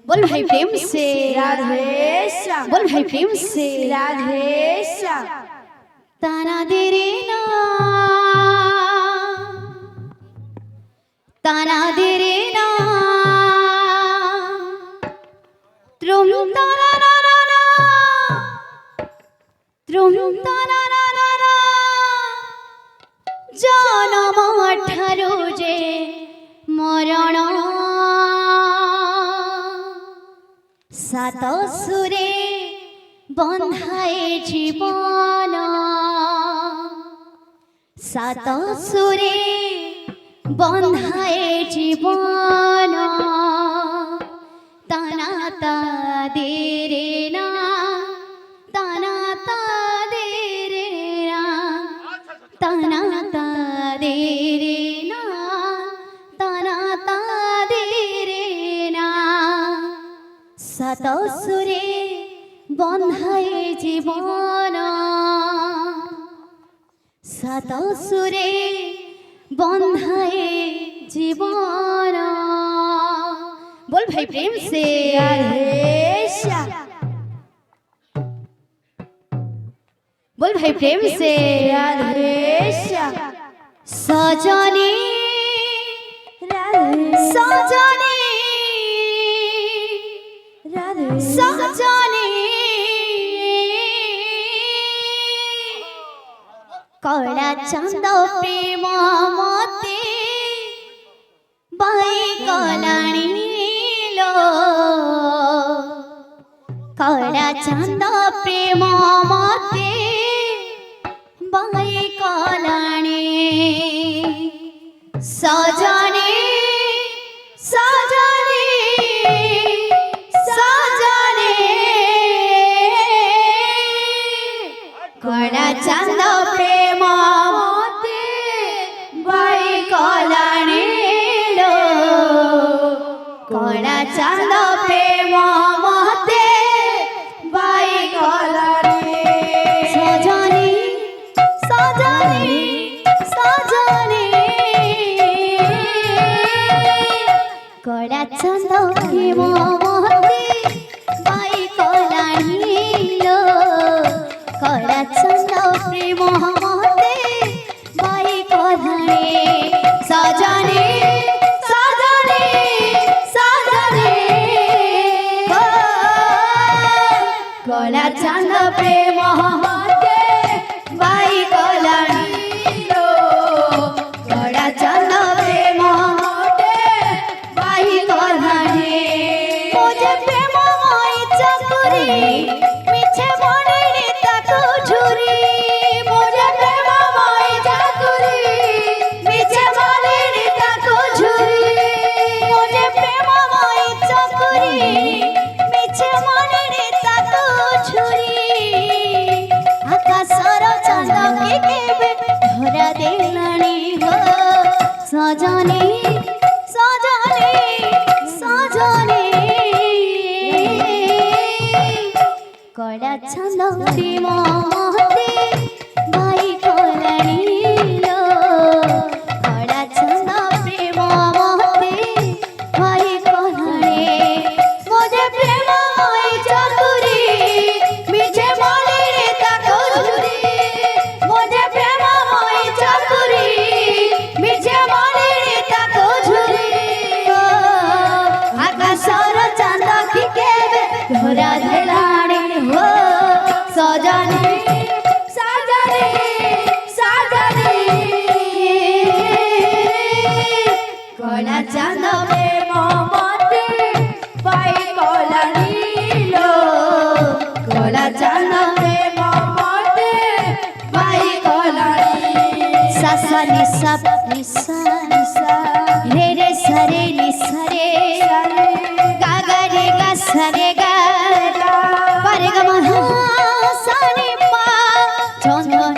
बोल भाई प्रेम से राधे श्याम, बोल भाई प्रेम से राधे श्याम। ताना दे रे ना, ताना दे रे ना, त्रुम ताना ना ना ना, त्रुम ताना ना ना ना, जनम 18 जे मरण सात सुरे बंधाए जीवन, सात सुरे बंधाए जीवन, ताना ता दे रे ना, ताना ता दे रे ना, ताना ता दे रे ना, ताना ता दे रे ना, सात सुरे बंधाए जीवन, सात सुरे बंधाए जीवन। बोल भाई प्रेम से राधे श्याम, बोल भाई प्रेम से राधे श्याम, सजनी राधे सजनी राधे सजनी कड़ा चंद प्रेम मते बाई कलाणी लो, कड़ा चंद प्रेम मते बाई कलाणी, सजनी सजनी सजनी कड़ा चंद प्रेम मते बाई कलाणी लो, कड़ा चंद प्रेम मते बाई कलाणी, सजनी सजनी सजनी कड़ा चंद प्रेम मते बाई कलाणी लो, कड़ा चंद प्रेम मते बाई कलाणी, सजनी सजनी सजनी कड़ा चंद प्रेम मते बाई कलाणी लो, कड़ा चंद प्रेम मते बाई कलाणी, मुझे प्रेम मोई चकुरी मिछे मणि ताको झुरी, मुझे प्रेम मोई चकुरी मिछे मणि ताको झुरी, मुझे प्रेम मोई चकुरी मिछे मणि ताको झुरी, आकाशर चांद के केबे धरा देलाणी हो, सजनी सजनी सजनी कड़ा चंद प्रेम मते बाई कलाणी लो, कड़ा चंद प्रेम मते बाई कलाणी, मुझे प्रेम मोई चकुरी मिछे मणि ताको झुरी, मुझे प्रेम मोई चकुरी मिछे मणि ताको झुरी, आकाशर चांद की केबे धरा देलाणी हो, सजनी কলা চাঁদ প্রেম মতে বাই কলানিল কলা চাঁদ প্রেম মতে বাই কলানিল সাসা নিসা নিসা রে রে সরে নিসা রে গা গা রে গা সরে গা পারে গা মহা সারে পা চন্দন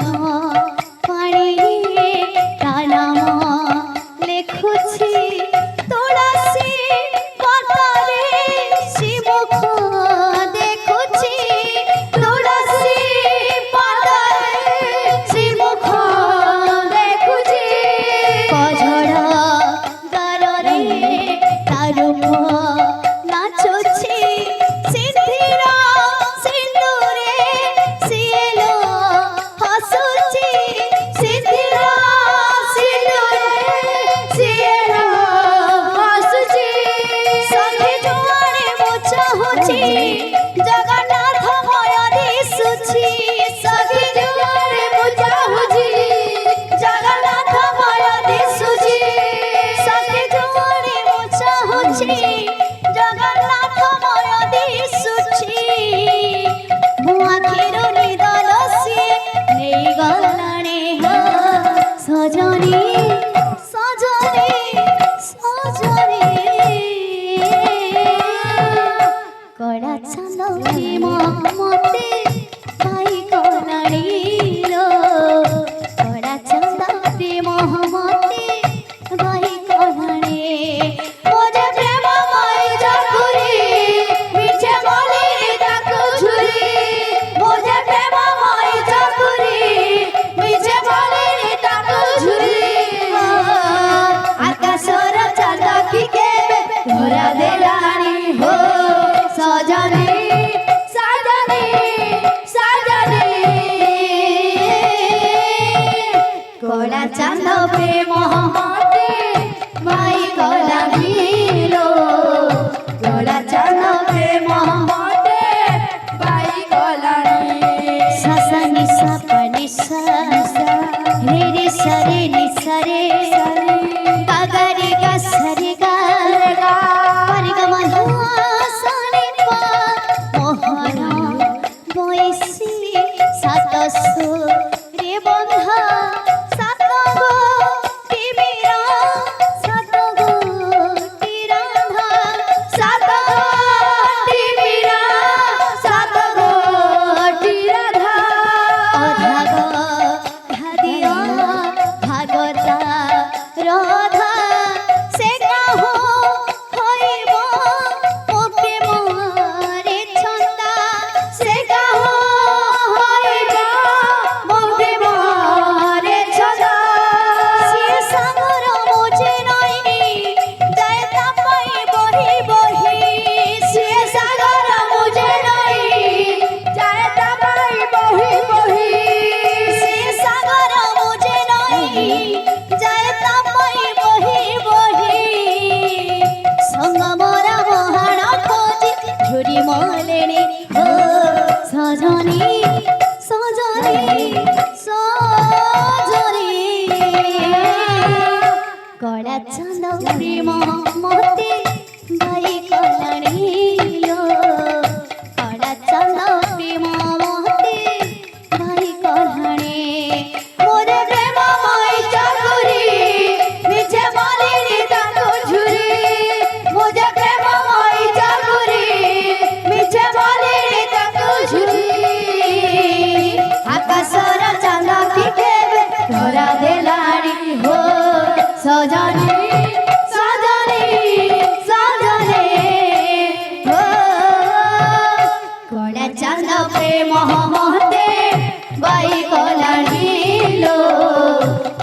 পানি কালাম লেখুছি তুলসী পাতারে শিবুখ দেখুছি তুলসী পাতারে শিবুখ দেখুছি কঝড় গারে তারুপ নাচুছি সিদ্ধির সিন্দুরে সিয়েলো হসুছি সিদ্ধির সিন্দুরে সিয়েলো হসুছি সখী জুয়ারে মুচাহুছি জগন্নাথ ময় দিশুছি সখী জুয়ারে মুচাহুছি জগন্নাথ ময় দিশুছি সখী জুয়ারে মুচাহুছি জগন্নাথ ময় দিশুছি আখির নিদল সিଏ নেই গলাণে সজনী সজনী সজনী কড়া চাঁদ প্রেম মতে ভাই কলাণীল কড়া চাঁদ প্রেম মতে ভাই কলাণী ওরে প্রেমময় চাকুরি মিছে বলে তাকু ঝুরি ওরে প্রেমময় চাকুরি মিছে বলে তাকু ঝুরি আকাশর চাঁদ কি কেবে ধরা দেলানি হো সজনী সজনী সজনী কলা চাঁদ প্রেম মতে ভাই কলানিল কলা চাঁদ প্রেম মতে বাই কলানিল সাসা নিসা পনিসা রে রে সরে নিসা রে গা গা রে গা সরে গা পারে গা মহা সারে পা মোহন বয়সী সাতসু রে বন্ধা সাত গো তিমিরা সাত গো তিরাধা সাত তিমিরা সাত গোটি রাধা অধাগ ধাদিয়া ভাগতা রধা সে কাহো হইব মুক্তি মোরে ছন্দা সে কাহো হইব মুক্তি মোরে ছন্দা সিয়ে সাগর মোজে নই যায় তাপাই বহি বহি সিয়ে সাগর মুঝে নই যায় তাপাই বহি বহি সিয়ে সাগর মোজে নই যায় তাপাই বহি বহি সঙ্গমরা মহান খোঁজি ঝুরি মলেনি ও সজনী সজনী সজনী কড়া চাঁদ প্রেম মতে ভাই কলাণীল কড়া চাঁদ প্রেম মতে ভাই কলাণী মোরে প্রেমময় চাকুরি মিছে বলিনি তাকু ঝুরি মোরে প্রেমময় চাকুরি মিছে বলিনি তাকু ঝুরি আকাশর চাঁদ কি কেবে ধরা দেলানি হো সজনী সজনী সজনী হো কড়া চাঁদ চাঁদ প্রেম মতে বাই কলানিল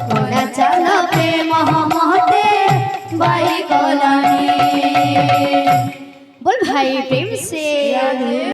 কলা চাঁদ প্রেম মতে বাই কলানিল बोल भाई प्रेम से